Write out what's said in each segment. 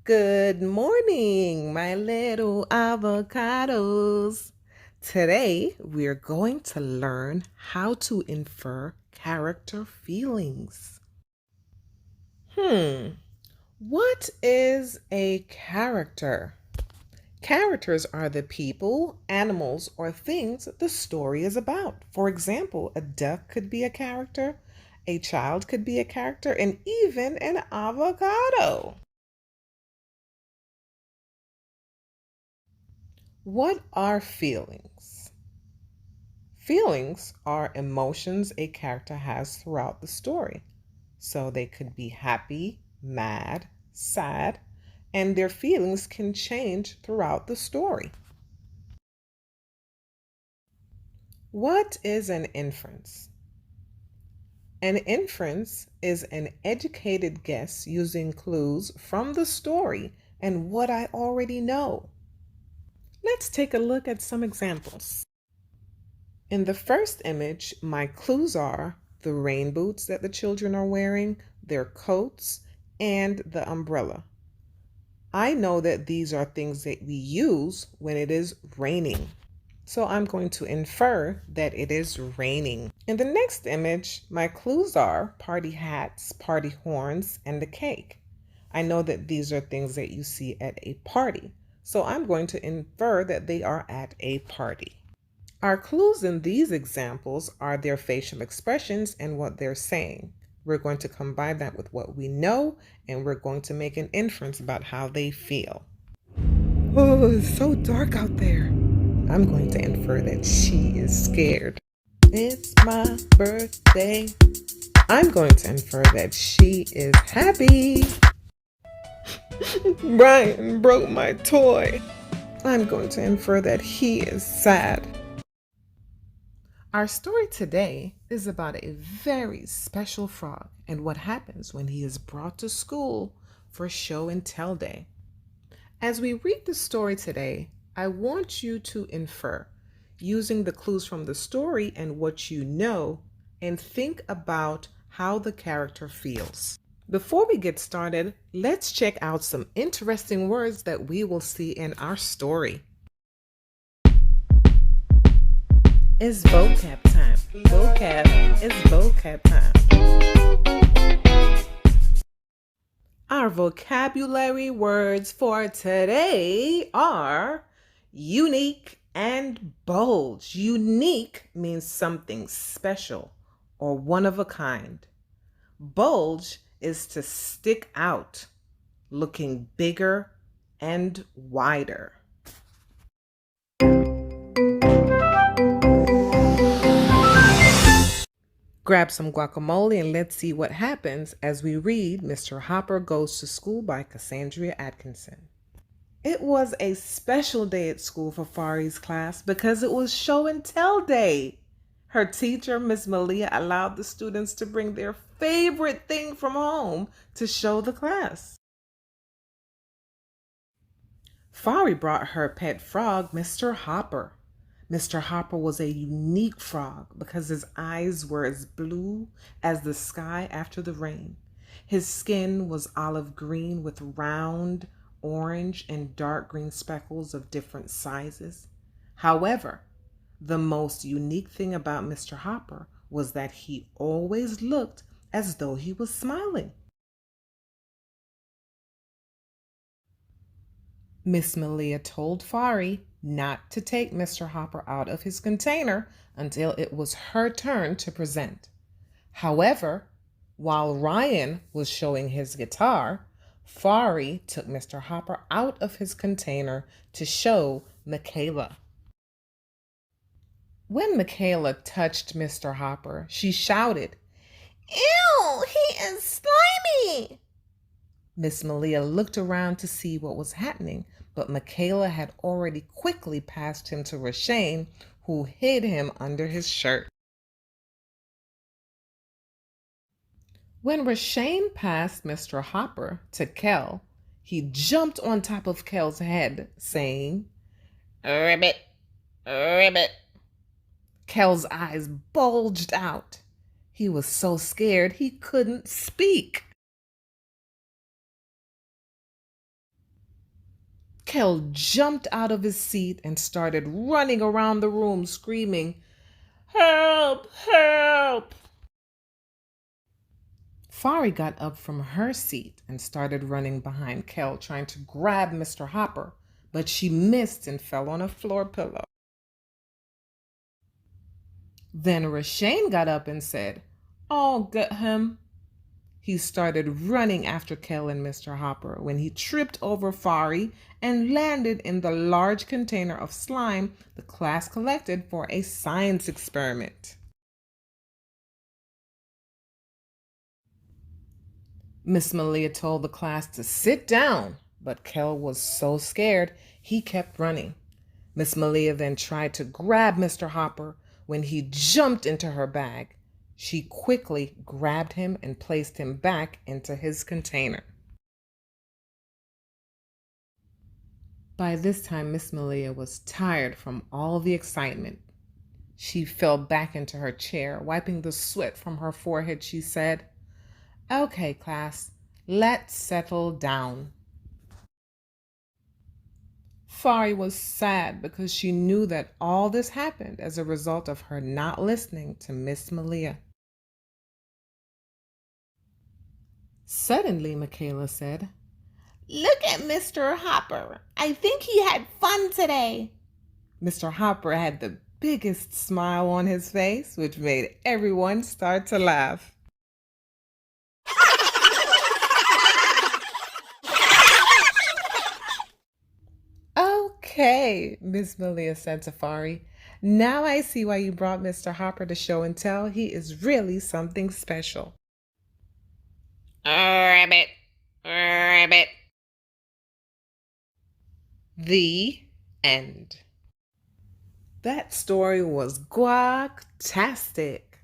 Good morning, my little avocados. Today, we're going to learn how to infer character feelings. What is a character? Characters are the people, animals, or things the story is about. For example, a duck could be a character, a child could be a character, and even an avocado. What are feelings? Feelings are emotions a character has throughout the story. So they could be happy, mad, sad, and their feelings can change throughout the story. What is an inference? An inference is an educated guess using clues from the story and what I already know. Let's take a look at some examples. In the first image, my clues are the rain boots that the children are wearing, their coats, and the umbrella. I know that these are things that we use when it is raining. So I'm going to infer that it is raining. In the next image, my clues are party hats, party horns, and a cake. I know that these are things that you see at a party. So I'm going to infer that they are at a party. Our clues in these examples are their facial expressions and what they're saying. We're going to combine that with what we know, and we're going to make an inference about how they feel. Oh, it's so dark out there. I'm going to infer that she is scared. It's my birthday. I'm going to infer that she is happy. Brian broke my toy. I'm going to infer that he is sad. Our story today is about a very special frog and what happens when he is brought to school for show and tell day. As we read the story today, I want you to infer using the clues from the story and what you know, and think about how the character feels. Before we get started, let's check out some interesting words that we will see in our story. It's vocab time. Vocab is vocab time. Our vocabulary words for today are unique and bulge. Unique means something special or one of a kind. Bulge is to stick out, looking bigger and wider. Grab some guacamole and let's see what happens as we read Mr. Hopper Goes to School by Cassandria Atkinson. It was a special day at school for Fari's class because it was show and tell day. Her teacher, Miss Malia, allowed the students to bring their favorite thing from home to show the class. Fari brought her pet frog, Mr. Hopper. Mr. Hopper was a unique frog because his eyes were as blue as the sky after the rain. His skin was olive green with round, orange, and dark green speckles of different sizes. However, the most unique thing about Mr. Hopper was that he always looked as though he was smiling. Miss Malia told Fari not to take Mr. Hopper out of his container until it was her turn to present. However, while Ryan was showing his guitar, Fari took Mr. Hopper out of his container to show Michaela. When Michaela touched Mr. Hopper, she shouted, "Ew, he is slimy!" Miss Malia looked around to see what was happening, but Michaela had already quickly passed him to Rashane, who hid him under his shirt. When Rashane passed Mr. Hopper to Kel, he jumped on top of Kel's head, saying, "Ribbit, ribbit." Kel's eyes bulged out. He was so scared he couldn't speak. Kel jumped out of his seat and started running around the room screaming, "Help! Help!" Fari got up from her seat and started running behind Kel, trying to grab Mr. Hopper, but she missed and fell on a floor pillow. Then Rashane got up and said, "Oh, get him." He started running after Kel and Mr. Hopper when he tripped over Fari and landed in the large container of slime the class collected for a science experiment. Miss Malia told the class to sit down, but Kel was so scared he kept running. Miss Malia then tried to grab Mr. Hopper when he jumped into her bag. She quickly grabbed him and placed him back into his container. By this time, Miss Malia was tired from all the excitement. She fell back into her chair, wiping the sweat from her forehead. She said, "Okay, class, let's settle down." Fari was sad because she knew that all this happened as a result of her not listening to Miss Malia. Suddenly, Michaela said, "Look at Mr. Hopper. I think he had fun today." Mr. Hopper had the biggest smile on his face, which made everyone start to laugh. "Okay," Miss Malia said to Fari. "Now I see why you brought Mr. Hopper to show and tell. He is really something special." Rabbit, rabbit. The end. That story was guac-tastic.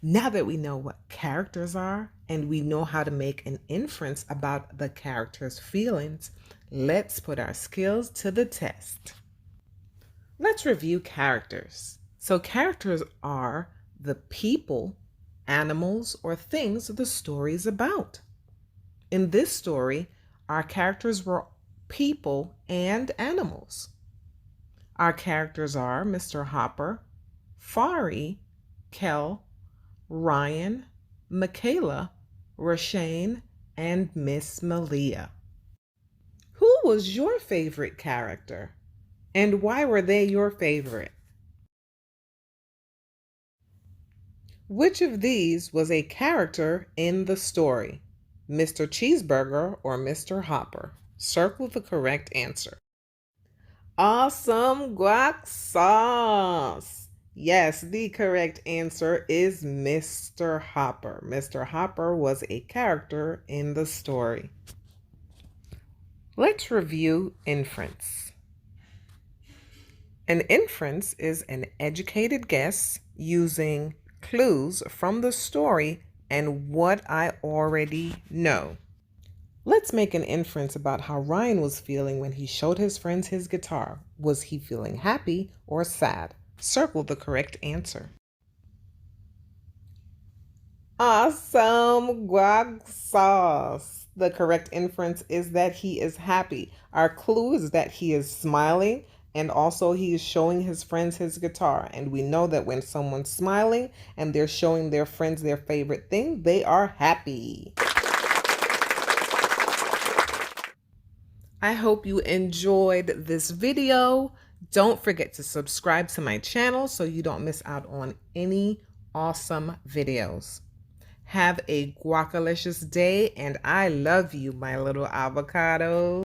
Now that we know what characters are and we know how to make an inference about the character's feelings, let's put our skills to the test. Let's review characters. So characters are the people, animals, or things the story is about. In this story, our characters were people and animals. Our characters are Mr. Hopper, Fari, Kel, Ryan, Michaela, Rashane, and Miss Malia. Who was your favorite character? And why were they your favorite? Which of these was a character in the story? Mr. Cheeseburger or Mr. Hopper? Circle the correct answer. Awesome guac sauce! Yes, the correct answer is Mr. Hopper. Mr. Hopper was a character in the story. Let's review inference. An inference is an educated guess using clues from the story and what I already know. Let's make an inference about how Ryan was feeling when he showed his friends his guitar. Was he feeling happy or sad? Circle the correct answer. Awesome guac sauce! The correct inference is that he is happy. Our clue is that he is smiling, and also he is showing his friends his guitar. And we know that when someone's smiling and they're showing their friends their favorite thing, they are happy. I hope you enjoyed this video. Don't forget to subscribe to my channel so you don't miss out on any awesome videos. Have a guacalicious day, and I love you, my little avocados.